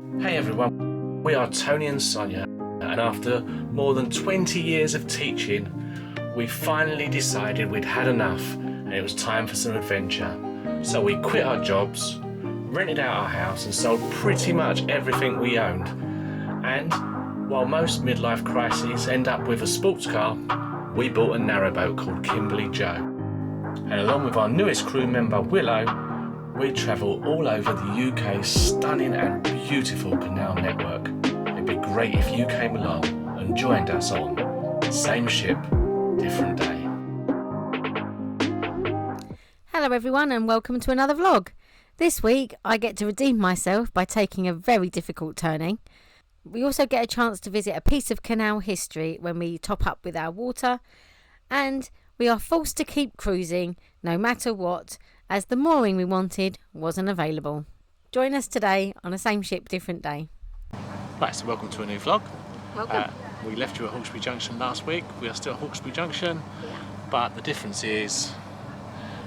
Hey everyone, we are Tony and Sonya, and after more than 20 years of teaching, we finally decided we'd had enough and it was time for some adventure. So we quit our jobs, rented out our house and sold pretty much everything we owned. And while most midlife crises end up with a sports car, we bought a narrowboat called Kimberley-Jo. And along with our newest crew member Willow, we travel all over the UK's stunning and beautiful canal network. It'd be great if you came along and joined us on Same Ship, Different Day. Hello everyone and welcome to another vlog. This week I get to redeem myself by taking a very difficult turning. We also get a chance to visit a piece of canal history when we top up with our water, and we are forced to keep cruising no matter what, as the mooring we wanted wasn't available. Join us today on a Same Ship, Different Day. Right, so welcome to a new vlog. Welcome. We left you at Hawkesbury Junction last week. We are still at Hawkesbury Junction, but the difference is...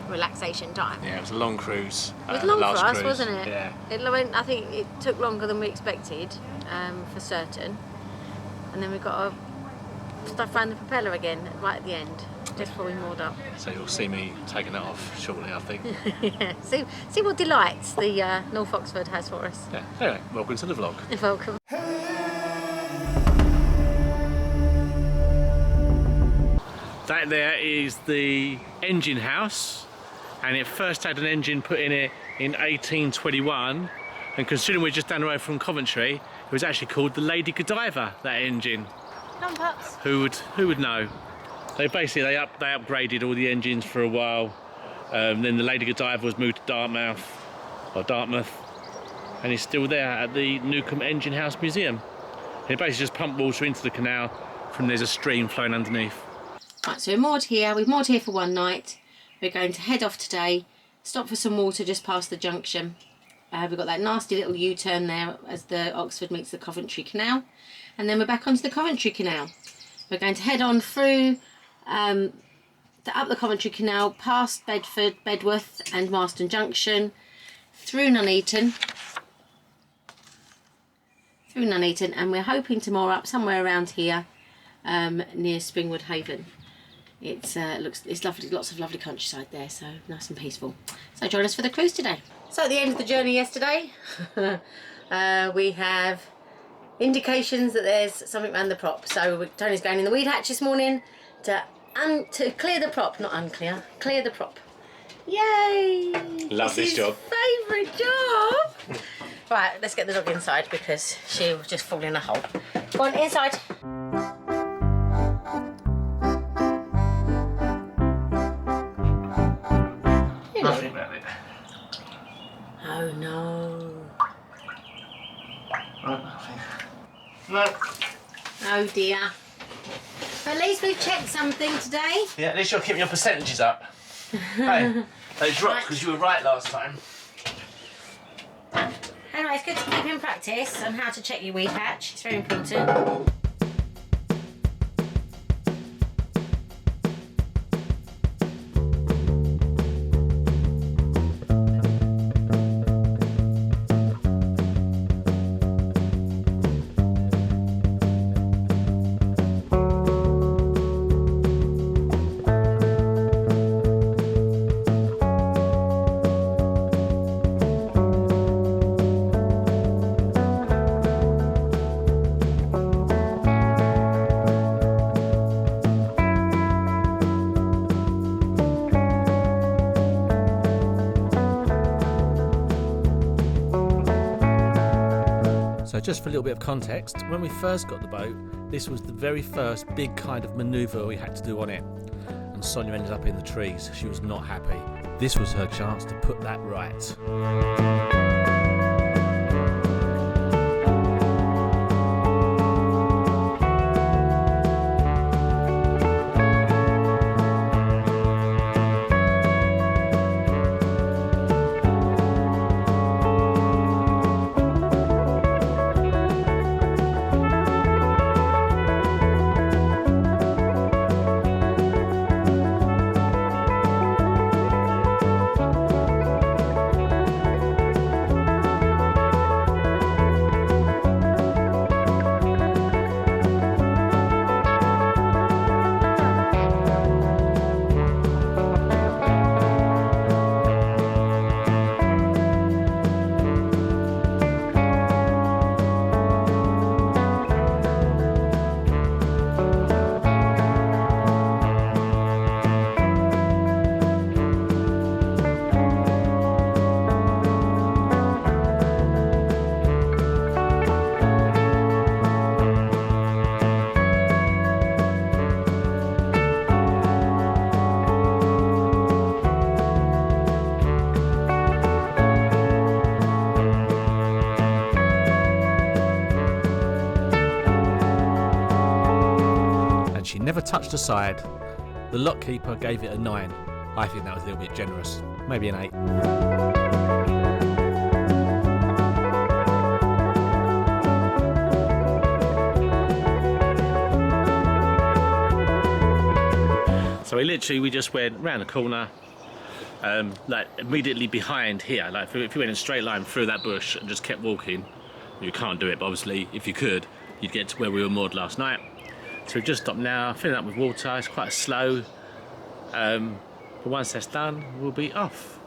relaxation time. Yeah, it was a long cruise. It was long last for us, cruise. wasn't it? Yeah. I think it took longer than we expected, for certain. And then we got to stuff around the propeller again right at the end, just before we moored up. So you'll see me taking that off shortly, I think. Yeah. See what delights the North Oxford has for us. Yeah. Anyway, welcome to the vlog. Welcome. That there is the engine house, and it first had an engine put in it in 1821, and considering we're just down the road from Coventry, it was actually called the Lady Godiva, that engine. Come pups. Who would know? They upgraded all the engines for a while. Then the Lady Godiva was moved to Dartmouth, and it's still there at the Newcombe Engine House Museum. And it basically just pumped water into the canal from there's a stream flowing underneath. Right, so we're moored here. We've moored here for one night. We're going to head off today, stop for some water just past the junction. We've got that nasty little U-turn there as the Oxford meets the Coventry Canal, and then we're back onto the Coventry Canal. We're going to head on through up the Coventry Canal, past Bedford, Bedworth and Marston Junction, through Nuneaton, and we're hoping to moor up somewhere around here near Springwoodhaven. It's lovely, lots of lovely countryside there, so nice and peaceful. So join us for the cruise today. So at the end of the journey yesterday, we have indications that there's something around the prop. So Tony's going in the weed hatch this morning to clear the prop, not unclear, clear the prop. Yay! Love this job. Favourite job. Right, let's get the dog inside because she will just fall in a hole. Go on, inside. Nothing about it. Oh no. No. Oh dear. At least we've checked something today. Yeah, at least you're keeping your percentages up. Hey, they dropped because you were right last time. Anyway, it's good to keep in practice on how to check your weed hatch. It's very important. So just for a little bit of context, when we first got the boat, this was the very first big kind of manoeuvre we had to do on it. And Sonya ended up in the trees. She was not happy. This was her chance to put that right. literally never touched the side. The lock keeper gave it a 9. I think that was a little bit generous, maybe an 8. So we just went round the corner, like immediately behind here. Like if you went in a straight line through that bush and just kept walking, you can't do it, but obviously if you could, you'd get to where we were moored last night. So we've just stopped now, filling up with water. It's quite slow, but once that's done, we'll be off.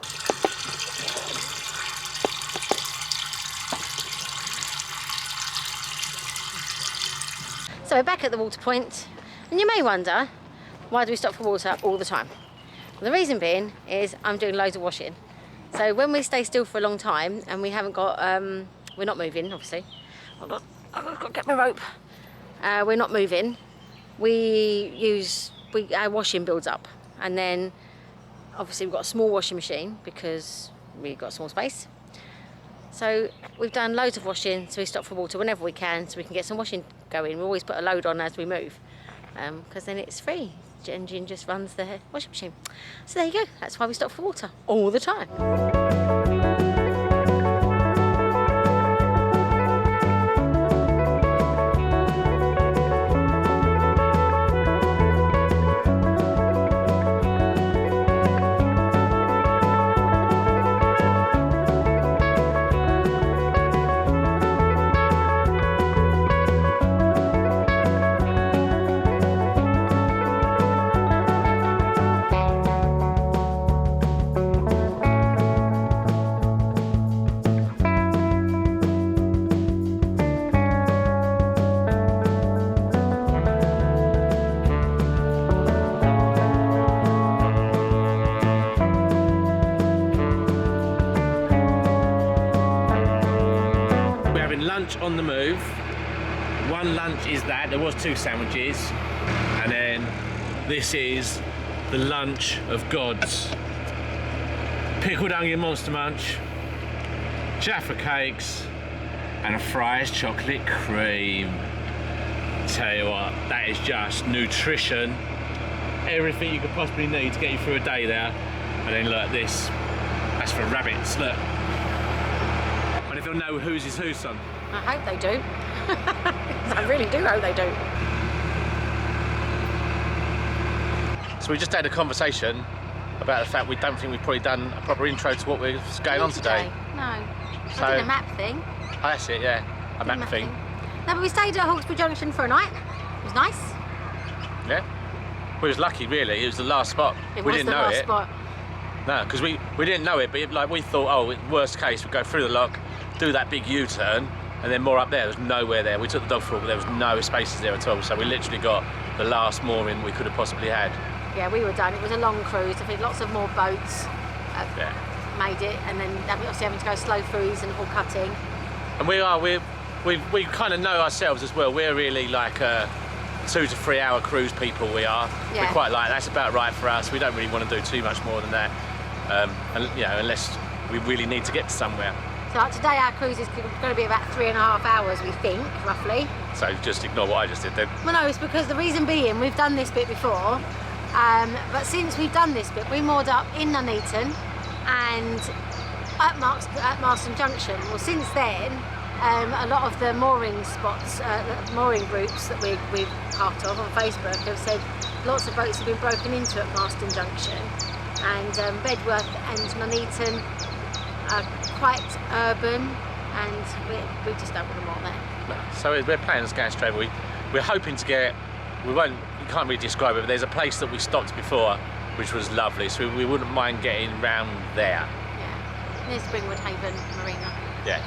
So we're back at the water point, and you may wonder, why do we stop for water all the time? Well, the reason being is I'm doing loads of washing. So when we stay still for a long time and we haven't got, we're not moving, obviously. I've got to get my rope. We're not moving. Our washing builds up, and then obviously we've got a small washing machine because we've got small space. So we've done loads of washing, so we stop for water whenever we can so we can get some washing going. We always put a load on as we move, because then it's free. The engine just runs the washing machine. So there you go, that's why we stop for water all the time. On the move. One lunch is that, there was 2 sandwiches, and then this is the lunch of gods. Pickled onion monster munch, Jaffa cakes, and a Fry's chocolate cream. Tell you what, that is just nutrition. Everything you could possibly need to get you through a day there. And then look, this, that's for rabbits, look. I wonder if they'll know whose is whose, son. I hope they do. I really do hope they do. So we just had a conversation about the fact we don't think we've probably done a proper intro to what we're going on today. No. So, I did a map thing. Oh, that's it, yeah. A map thing. No, but we stayed at Hawkesbury Junction for a night. It was nice. Yeah. We was lucky, really. It was the last spot. We didn't know it. Spot. No, because we didn't know it, but like we thought, oh, worst case, we'd go through the lock, do that big U-turn, and then more up there. There was nowhere there. We took the dog for a walk, but there was no spaces there at all. So we literally got the last mooring we could have possibly had. Yeah, we were done. It was a long cruise. I think lots of more boats made it, and then obviously having to go slow throughs and all cutting. And we kind of know ourselves as well. We're really like 2 to 3 hour cruise people. We are. Yeah. We're quite like, that's about right for us. We don't really want to do too much more than that, and you know, unless we really need to get to somewhere. So today our cruise is going to be about 3.5 hours, we think, roughly. So just ignore what I just did then. Well, no, it's because the reason being we've done this bit before, but since we've done this bit, we moored up in Nuneaton and at Marston Junction. Well, since then, a lot of the mooring spots, mooring groups that we're part of on Facebook have said lots of boats have been broken into at Marston Junction, and Bedworth and Nuneaton are quite urban, and we just don't want to moor there. So we're planning on going straight. We're hoping to get, you can't really describe it, but there's a place that we stopped before which was lovely, so we wouldn't mind getting round there. Yeah, near SpringwoodHaven Marina. Yeah.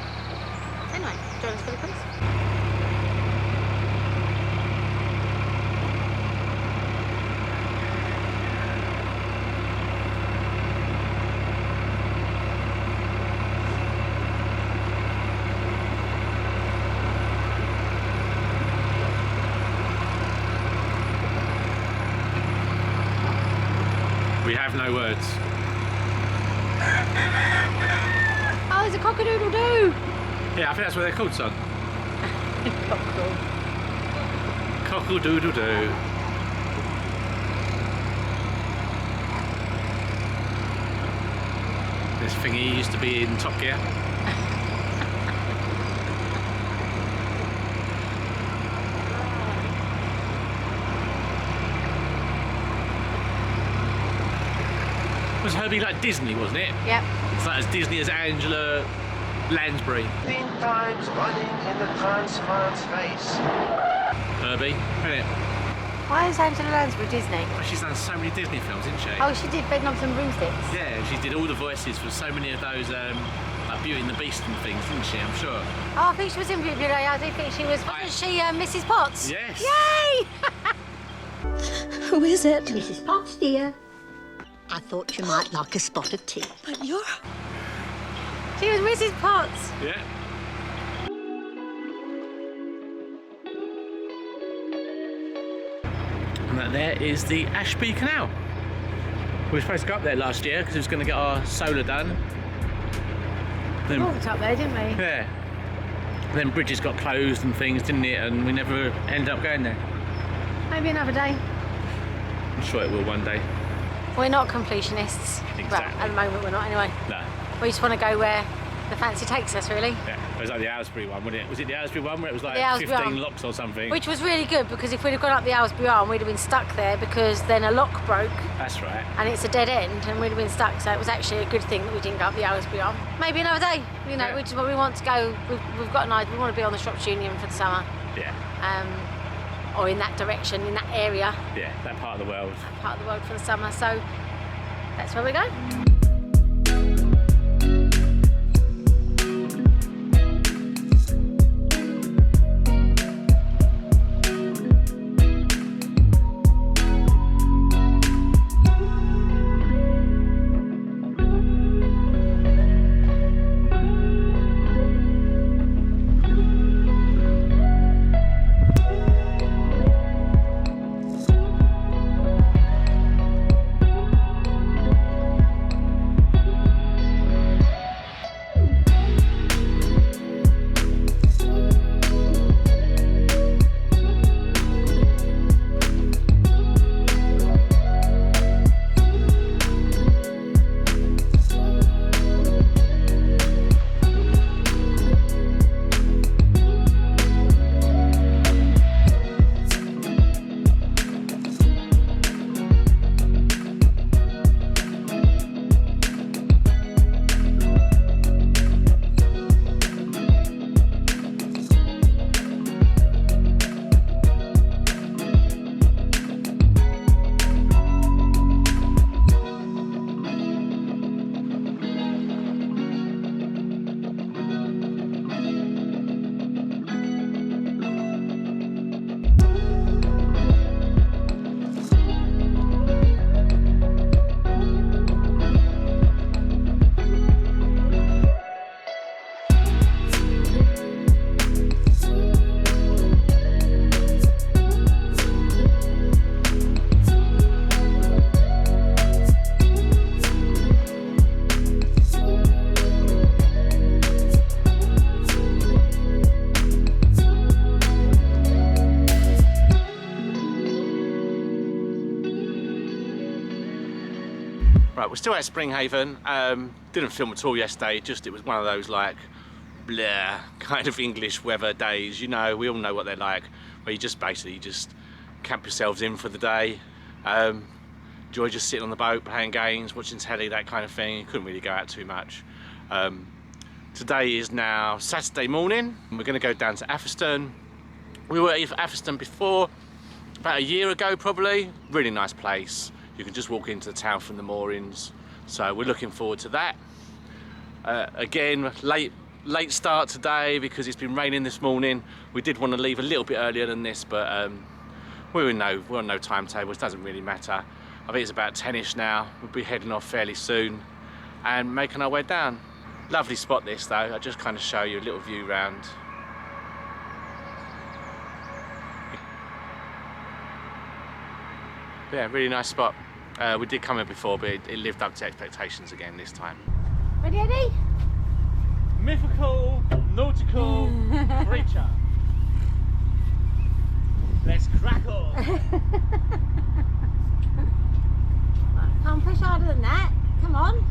Anyway, join us for the cruise. We have no words. Oh, there's a cock-a-doodle-doo! Yeah, I think that's what they're called, son. Cockerel. Cockle-doodle-doo. this thingy used to be in Top Gear. Was Herbie like Disney, wasn't it? Yep. It's like as Disney as Angela Lansbury. 15 times running in the transference face. Herbie, isn't it? Why is Angela Lansbury Disney? Well, she's done so many Disney films, isn't she? Oh, she did Bedknobs and Broomsticks. Yeah, she did all the voices for so many of those like Beauty and the Beast and things, didn't she? I'm sure. Oh, I think she was in Beauty. I do think she was. Wasn't she Mrs. Potts? Yes. Yay! Who is it? Mrs. Potts, dear. I thought you might like a spot of tea. But you're... She was Mrs. Potts. Yeah. And that there is the Ashby Canal. We were supposed to go up there last year because we was going to get our solar done. Then, Walked up there, didn't we? yeah. Then bridges got closed and things, didn't it? And we never ended up going there. Maybe another day. I'm sure it will one day. We're not completionists. Exactly. Well, at the moment we're not anyway. No. We just want to go where the fancy takes us, really. Yeah. It was like the Hawkesbury one, wasn't it? Was it the Hawkesbury one where it was like The Hawkesbury 15 one. locks or something? Which was really good because if we'd have gone up the Hawkesbury Arm, we'd have been stuck there because then a lock broke That's right. and it's a dead end and we'd have been stuck. So it was actually a good thing that we didn't go up the Hawkesbury Arm. Maybe another day, you know, Yeah. which is what we want to go. We've got an idea. We want to be on the Shropshire Union for the summer. Yeah. Or in that direction, in that area, Yeah, that part of the world. part of the world for the summer. So that's where we go. Right, we're still at Springhaven. Didn't film at all yesterday, just it was one of those like bleh kind of English weather days, you know, we all know what they're like, where you just basically just camp yourselves in for the day. Enjoy just sitting on the boat, playing games, watching telly, that kind of thing. You couldn't really go out too much. Today is now Saturday morning and we're going to go down to Atherstone. We were at Atherstone before, about a year ago probably. Really nice place. You can just walk into the town from the moorings, so we're looking forward to that. Again, late start today because it's been raining this morning. We did want to leave a little bit earlier than this, but we're on no timetable. It doesn't really matter. I think it's about 10ish now. We'll be heading off fairly soon and making our way down. Lovely spot this though. I'll just kind of show you a little view round. Yeah, really nice spot. We did come here before, but it lived up to expectations again this time. Ready, Eddie? Mythical, nautical creature. Let's crackle. Can't push harder than that. Come on.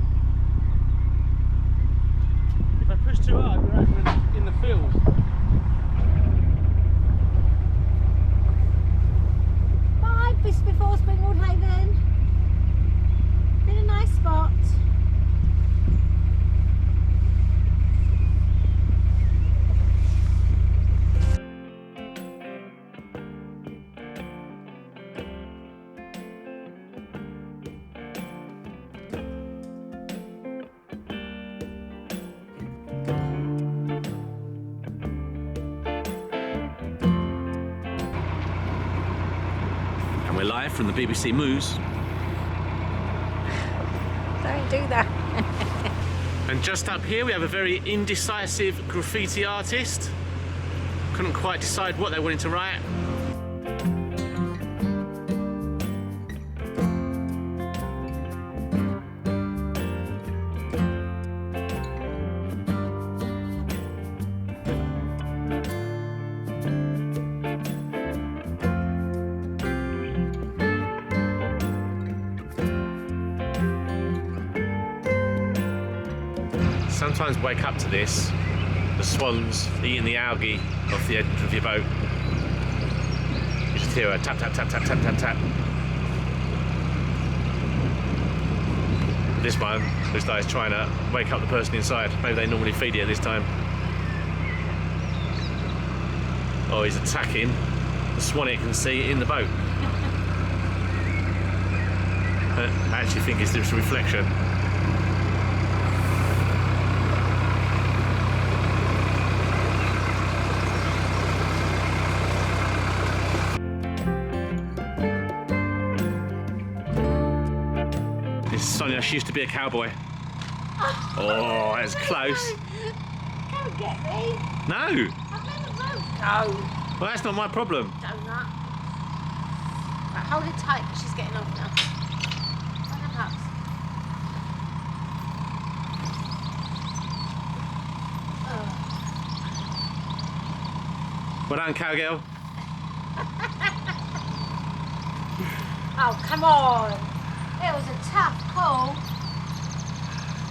We're live from the BBC Moors. Don't do that. And just up here we have a very indecisive graffiti artist. Couldn't quite decide what they wanted to write. Sometimes wake up to this, the swans eating the algae off the edge of your boat. You just hear a tap, tap, tap, tap, tap, tap, tap. This one looks like it's trying to wake up the person inside. Maybe they normally feed it at this time. Oh, he's attacking the swan it can see in the boat. I actually think it's just a reflection. Sonya, she used to be a cowboy. Oh, that's close. Don't get me. No. I'm in the boat. No. Well, that's not my problem. Donut. Right, hold it tight because she's getting off now. Hold her up. Well done, cowgirl. Oh, come on. It was a tough call.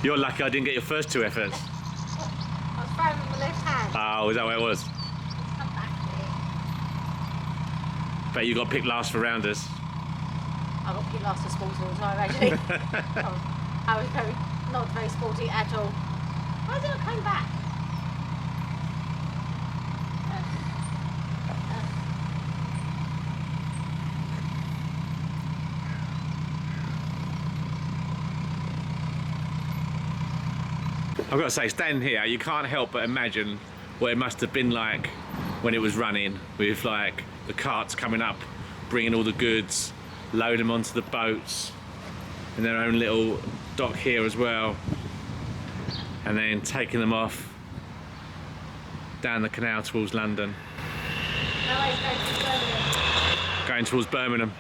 You're lucky I didn't get your first two efforts. I was throwing with my left hand. Oh, is that where it was? Come back here. Bet you got picked last for rounders. I got picked last for sporty all the time, actually. I was not very sporty at all. Why did I come back? I've got to say, standing here, you can't help but imagine what it must have been like when it was running, with like the carts coming up, bringing all the goods, loading them onto the boats, and their own little dock here as well, and then taking them off down the canal towards London. No, it's going to Birmingham. Going towards Birmingham.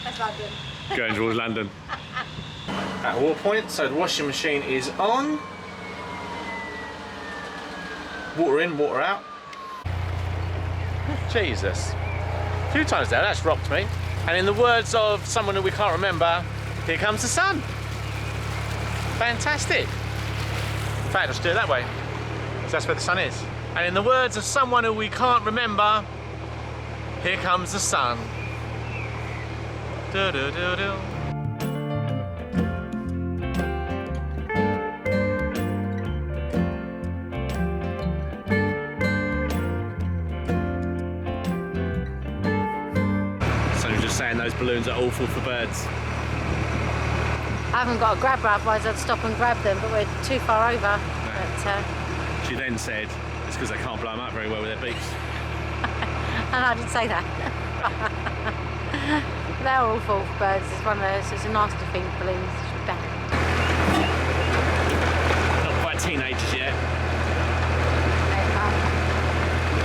That's London. Going towards London. At a water point, so the washing machine is on. Water in, water out. Jesus. A few times now, that's rocked me. And in the words of someone who we can't remember, here comes the sun. Fantastic. In fact, let's do it that way, because that's where the sun is. And in the words of someone who we can't remember, here comes the sun. Do do do do. Saying those balloons are awful for birds. I haven't got a grabber, otherwise I'd stop and grab them, but we're too far over. No. But, She then said it's because they can't blow them up very well with their beaks. and I didn't say that. They're awful for birds. It's one of those. It's a nasty thing, balloons. It should be banned. Not quite teenagers yet.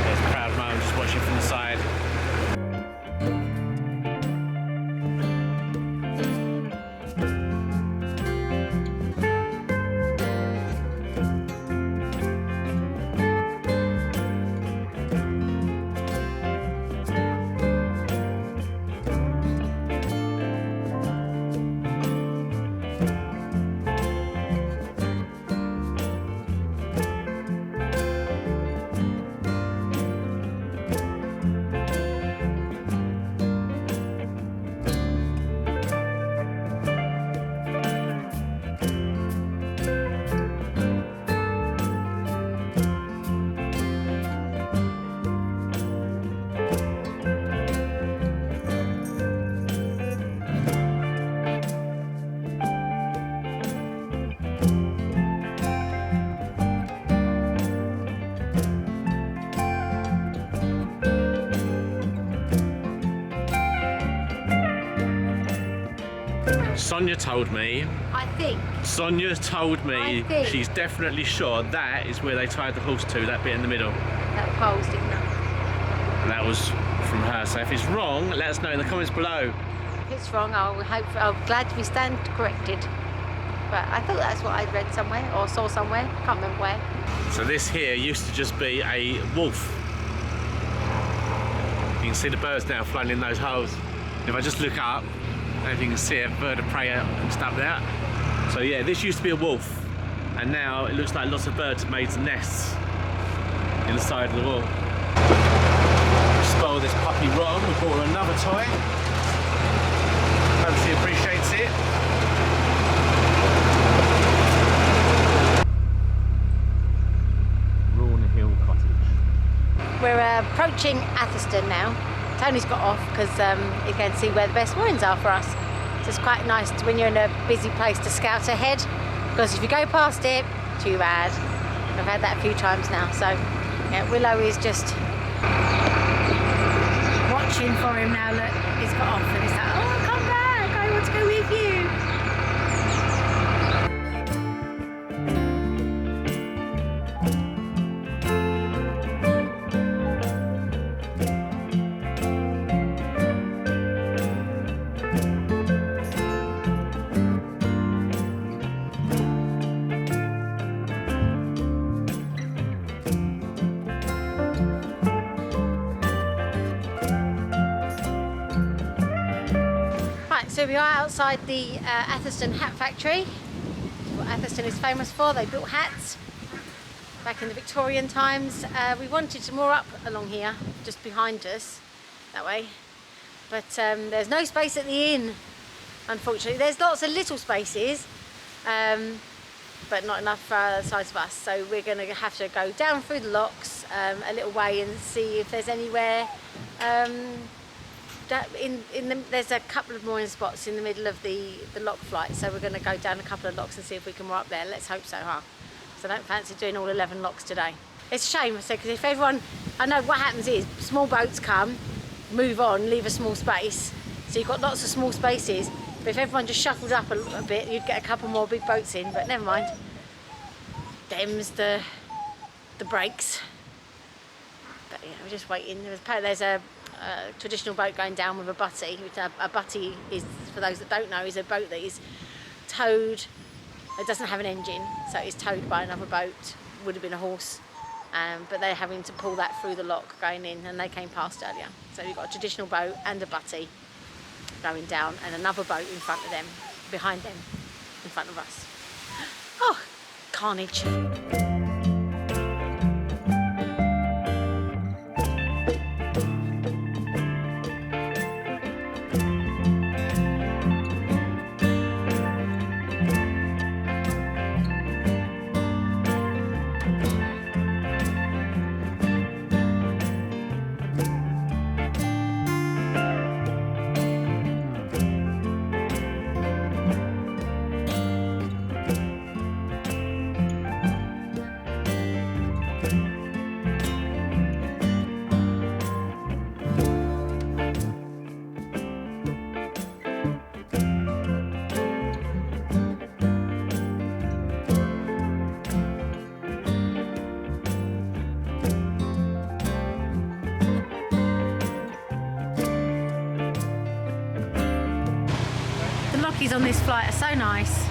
There's a proud mum just watching from the side. Sonya told me. I think. Sonya told me I think. she's definitely sure that is where they tied the horse to, that bit in the middle. That poles, didn't it? And that was from her. So if it's wrong, let us know in the comments below. If it's wrong, I'm glad to be stand corrected. But I thought that's what I'd read somewhere or saw somewhere. Can't remember where. So this here used to just be a wolf. You can see the birds now flying in those holes. If I just look up, I don't know if you can see a bird of prey out and stuff there. So yeah, this used to be a wolf, and now it looks like lots of birds have made nests in the side of the wall. Spoil this puppy wrong, we bought her another toy. Hope she appreciates it. We're approaching Atherstone now. Tony's got off because he can see where the best moorings are for us. So it's quite nice when you're in a busy place to scout ahead, because if you go past it, too bad. I've had that a few times now. So yeah, Willow is just watching for him now. Look, he's got off and he's like, oh, come back, I want to go with you. So we are outside the Atherstone hat factory. What Atherstone is famous for, they built hats back in the Victorian times. We wanted to moor up along here, just behind us, that way. But there's no space at the inn, unfortunately. There's lots of little spaces, but not enough for the size of us. So we're going to have to go down through the locks a little way and see if there's anywhere there's a couple of mooring spots in the middle of the lock flight, so we're going to go down a couple of locks and see if we can moor up there. Let's hope so, huh? So I don't fancy doing all 11 locks today. It's a shame, I said, because if everyone, I know what happens is small boats come, move on, leave a small space, so you've got lots of small spaces, but if everyone just shuffled up a bit, you'd get a couple more big boats in, but never mind. Them's the brakes. But yeah, we're just waiting. There's a traditional boat going down with a butty. A butty is, for those that don't know, is a boat that is towed. It doesn't have an engine, so it's towed by another boat. Would have been a horse, but they're having to pull that through the lock going in, and they came past earlier. So we've got a traditional boat and a butty going down, and another boat in front of them, behind them, in front of us. Oh, carnage. On this flight are so nice.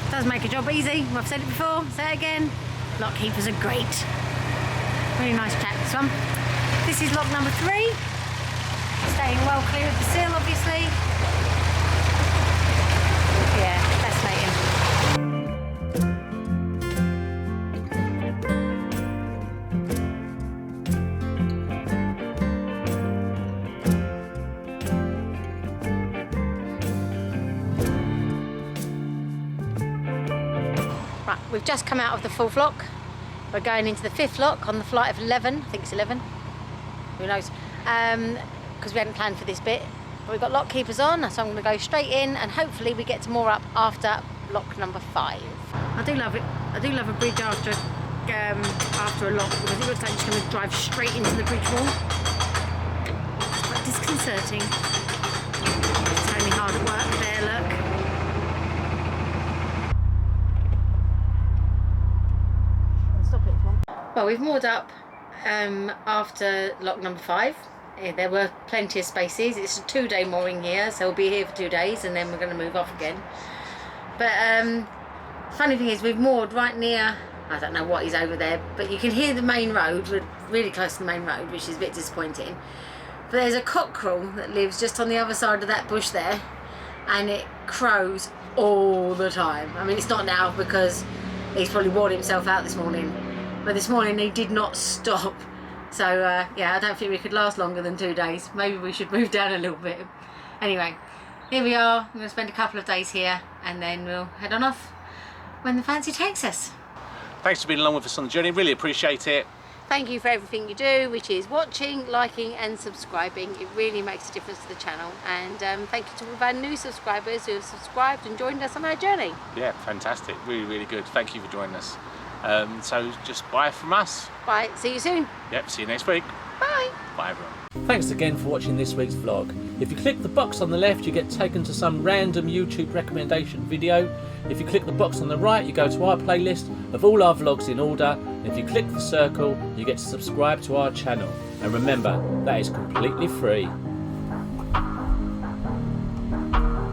Does make a job easy. I've said it before, say it again. Lock keepers are great. Really nice chap, this one. This is lock number 3. Staying well clear of the sill, obviously. Yeah, fascinating. We've just come out of the 4th lock. We're going into the 5th lock on the flight of 11. I think it's 11. Who knows? Because we hadn't planned for this bit. But we've got lock keepers on, so I'm going to go straight in, and hopefully we get to moor up after lock number 5. I do love it. I do love a bridge after a lock, because it looks like it's going to drive straight into the bridge wall. It's quite disconcerting. It's only hard at work there, look. Well, we've moored up after lock number 5. There were plenty of spaces. It's a 2-day mooring here, so we'll be here for 2 days and then we're going to move off again. But funny thing is, we've moored right near, I don't know what is over there, but you can hear the main road. We're really close to the main road, which is a bit disappointing. But there's a cockerel that lives just on the other side of that bush there, and it crows all the time. I mean, it's not now because he's probably worn himself out this morning, but this morning he did not stop. So yeah, I don't think we could last longer than 2 days. Maybe we should move down a little bit. Anyway, here we are. I'm going to spend a couple of days here and then we'll head on off when the fancy takes us. Thanks for being along with us on the journey, really appreciate it. Thank you for everything you do, which is watching, liking and subscribing. It really makes a difference to the channel. And thank you to all of our new subscribers who have subscribed and joined us on our journey. Yeah, fantastic, really, really good. Thank you for joining us. So just bye from us. Bye, see you soon. Yep, see you next week. Bye. Bye everyone. Thanks again for watching this week's vlog. If you click the box on the left, you get taken to some random YouTube recommendation video. If you click the box on the right, you go to our playlist of all our vlogs in order. And if you click the circle, you get to subscribe to our channel. And remember, that is completely free.